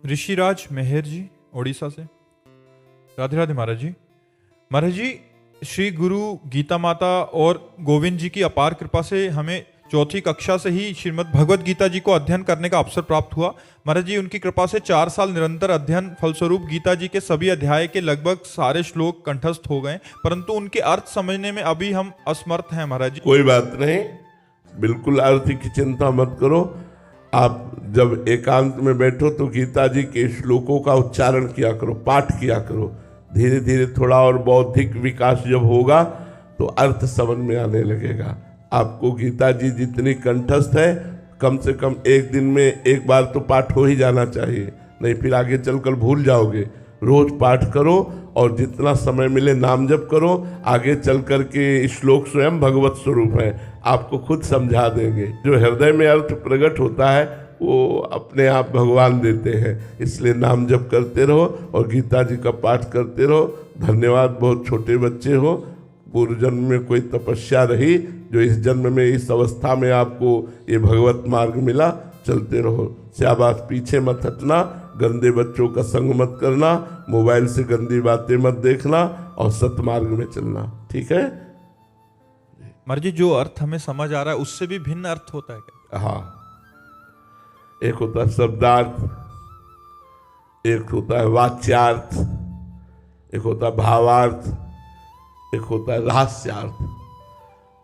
ऋषिराज मेहर जी ओडिशा से। राधे राधे महाराज जी। महाराज जी, श्री गुरु गीता माता और गोविंद जी की अपार कृपा से हमें चौथी कक्षा से ही श्रीमद् भगवत गीता जी को अध्ययन करने का अवसर प्राप्त हुआ। महाराज जी, उनकी कृपा से 4 साल निरंतर अध्ययन फलस्वरूप गीता जी के सभी अध्याय के लगभग सारे श्लोक कंठस्थ हो गए, परंतु उनके अर्थ समझने में अभी हम असमर्थ हैं महाराज जी। कोई बात नहीं, बिल्कुल अर्थ की चिंता मत करो। आप जब एकांत में बैठो तो गीता जी के श्लोकों का उच्चारण किया करो, पाठ किया करो। धीरे धीरे थोड़ा और बौद्धिक विकास जब होगा तो अर्थ समझ में आने लगेगा। आपको गीता जी जितनी कंठस्थ है, कम से कम एक दिन में एक बार तो पाठ हो ही जाना चाहिए, नहीं फिर आगे चलकर भूल जाओगे। रोज पाठ करो और जितना समय मिले नाम जप करो। आगे चल कर के श्लोक स्वयं भगवत स्वरूप है, आपको खुद समझा देंगे। जो हृदय में अर्थ प्रकट होता है वो अपने आप भगवान देते हैं। इसलिए नाम जप करते रहो और गीता जी का पाठ करते रहो। धन्यवाद, बहुत छोटे बच्चे हो। पूर्व जन्म में कोई तपस्या रही जो इस जन्म में इस अवस्था में आपको ये भगवत मार्ग मिला। चलते रहो, शाबाश, पीछे मत हटना, गंदे बच्चों का संग मत करना, मोबाइल से गंदी बातें मत देखना और सतमार्ग में चलना, ठीक है। महाराज जी, जो अर्थ हमें समझ आ रहा है उससे भी भिन्न अर्थ होता है क्या? हाँ, एक होता है शब्दार्थ, एक होता है वाच्यार्थ, एक होता है भावार्थ, एक होता है रहस्यार्थ।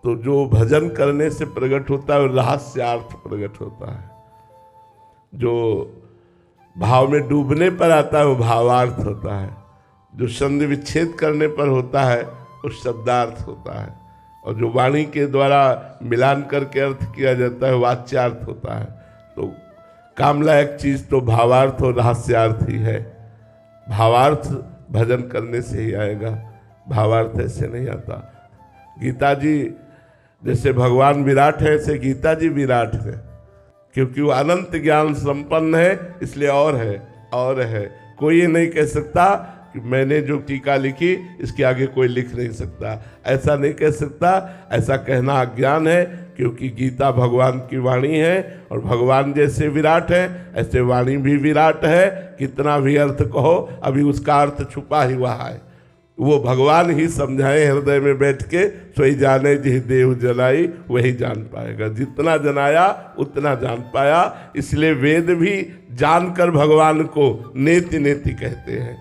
तो जो भजन करने से प्रकट होता है वो रहस्यार्थ प्रकट होता है। जो भाव में डूबने पर आता है वो भावार्थ होता है। जो संधि विच्छेद करने पर होता है वो शब्दार्थ होता है। और जो वाणी के द्वारा मिलान करके अर्थ किया जाता है वाच्यार्थ होता है। तो काम लायक चीज तो भावार्थ और रहस्यार्थ ही है। भावार्थ भजन करने से ही आएगा, भावार्थ ऐसे नहीं आता। गीता जी जैसे भगवान विराट है, ऐसे गीता जी विराट है, क्योंकि वो अनंत ज्ञान संपन्न है, इसलिए और है। कोई ये नहीं कह सकता कि मैंने जो टीका लिखी इसके आगे कोई लिख नहीं सकता, ऐसा नहीं कह सकता। ऐसा कहना अज्ञान है, क्योंकि गीता भगवान की वाणी है और भगवान जैसे विराट है ऐसे वाणी भी विराट है। कितना भी अर्थ कहो, अभी उसका अर्थ छुपा ही हुआ है। वो भगवान ही समझाए हृदय में बैठ के, सोई जाने जिह देव जलाई, वही जान पाएगा। जितना जनाया उतना जान पाया। इसलिए वेद भी जानकर भगवान को नेति नेति कहते हैं।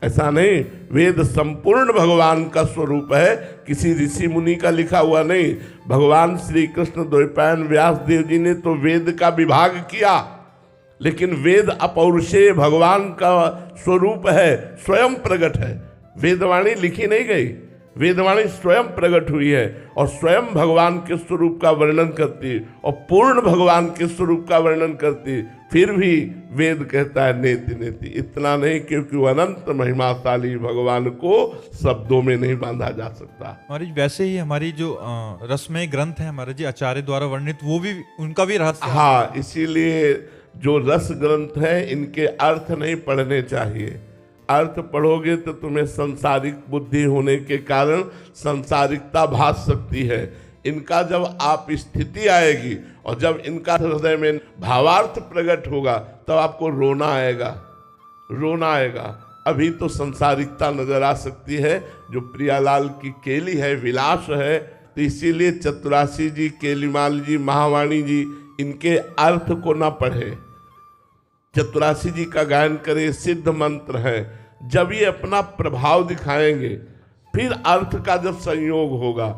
ऐसा नहीं, वेद संपूर्ण भगवान का स्वरूप है, किसी ऋषि मुनि का लिखा हुआ नहीं। भगवान श्री कृष्ण द्वैपायन व्यास देव जी ने तो वेद का विभाग किया, लेकिन वेद अपौरुषेय भगवान का स्वरूप है, स्वयं प्रकट है। वेदवाणी लिखी नहीं गई, वेदवाणी स्वयं प्रकट हुई है और स्वयं भगवान के स्वरूप का वर्णन करती और पूर्ण भगवान के स्वरूप का वर्णन करती। फिर भी वेद कहता है नेति नेति। इतना नहीं, क्योंकि वो अनंत महिमाशाली भगवान को शब्दों में नहीं बांधा जा सकता। महाराज, वैसे ही हमारी जो रसमय ग्रंथ है महाराज जी आचार्य द्वारा वर्णित, वो भी उनका भी रहस्य। हाँ, इसीलिए जो रस ग्रंथ है इनके अर्थ नहीं पढ़ने चाहिए। अर्थ पढ़ोगे तो तुम्हें सांसारिक बुद्धि होने के कारण सांसारिकता भास सकती है। इनका जब आप स्थिति आएगी और जब इनका हृदय में भावार्थ प्रकट होगा तब आपको रोना आएगा। अभी तो सांसारिकता नजर आ सकती है, जो प्रियालाल की केली है, विलास है। तो इसीलिए चतुरासी जी, केलीमाल जी, महावाणी जी इनके अर्थ को ना पढ़े। चतुरासी जी का गायन करे, सिद्ध मंत्र है। जब ये अपना प्रभाव दिखाएंगे, फिर अर्थ का जब संयोग होगा,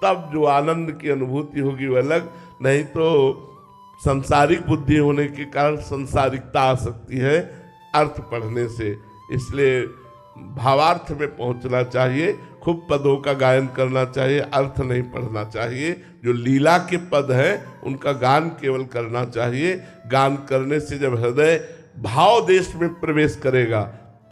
तब जो आनंद की अनुभूति होगी वो अलग। नहीं तो संसारिक बुद्धि होने के कारण संसारिकता आ सकती है अर्थ पढ़ने से। इसलिए भावार्थ में पहुंचना चाहिए, खूब पदों का गायन करना चाहिए, अर्थ नहीं पढ़ना चाहिए। जो लीला के पद हैं उनका गान केवल करना चाहिए। गान करने से जब हृदय भाव देश में प्रवेश करेगा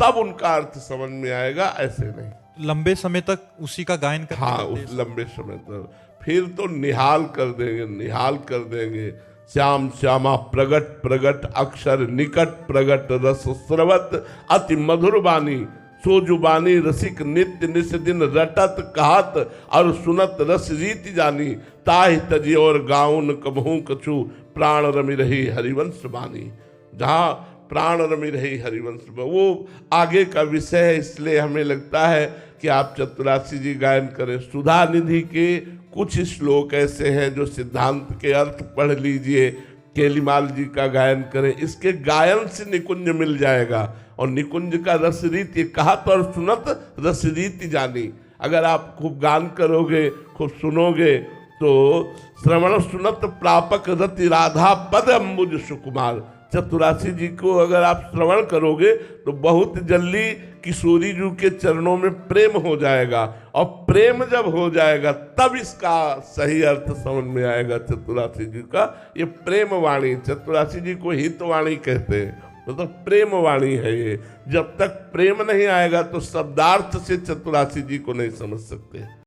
तब उनका अर्थ समझ में आएगा, ऐसे नहीं। लंबे समय तक उसी का गायन करना। हाँ, उस लंबे समय तक फिर तो निहाल कर देंगे। श्याम श्यामा प्रगट प्रगट अक्षर निकट प्रगट रस स्रवत अति मधुर बानी, सो जुबानी रसिक नित्य निस दिन रटत कहत और सुनत रस रीति जानी, ताहि तजी और गाउन कबहू कछु प्राण रमि रही हरिवंश बानी। जहाँ प्राण रमि रही हरिवंश में, वो आगे का विषय है। इसलिए हमें लगता है कि आप चतुरासी जी गायन करें। सुधा निधि के कुछ श्लोक ऐसे हैं जो सिद्धांत के अर्थ पढ़ लीजिए। केलीमाल जी का गायन करें, इसके गायन से निकुंज मिल जाएगा। और निकुंज का रस रीति, कहा तो और सुनत रस रीति जानी। अगर आप खूब गान करोगे, खूब सुनोगे, तो श्रवण सुनत प्रापक रति राधा पद अम्बुज सुकुमार। चतुरासी जी को अगर आप श्रवण करोगे तो बहुत जल्दी किशोरी जी के चरणों में प्रेम हो जाएगा। और प्रेम जब हो जाएगा तब इसका सही अर्थ समझ में आएगा। चतुरासी जी का ये प्रेम वाणी, चतुरासी जी को हितवाणी कहते हैं, मतलब प्रेम वाणी है ये। जब तक प्रेम नहीं आएगा तो शब्दार्थ से चतुरासी जी को नहीं समझ सकते।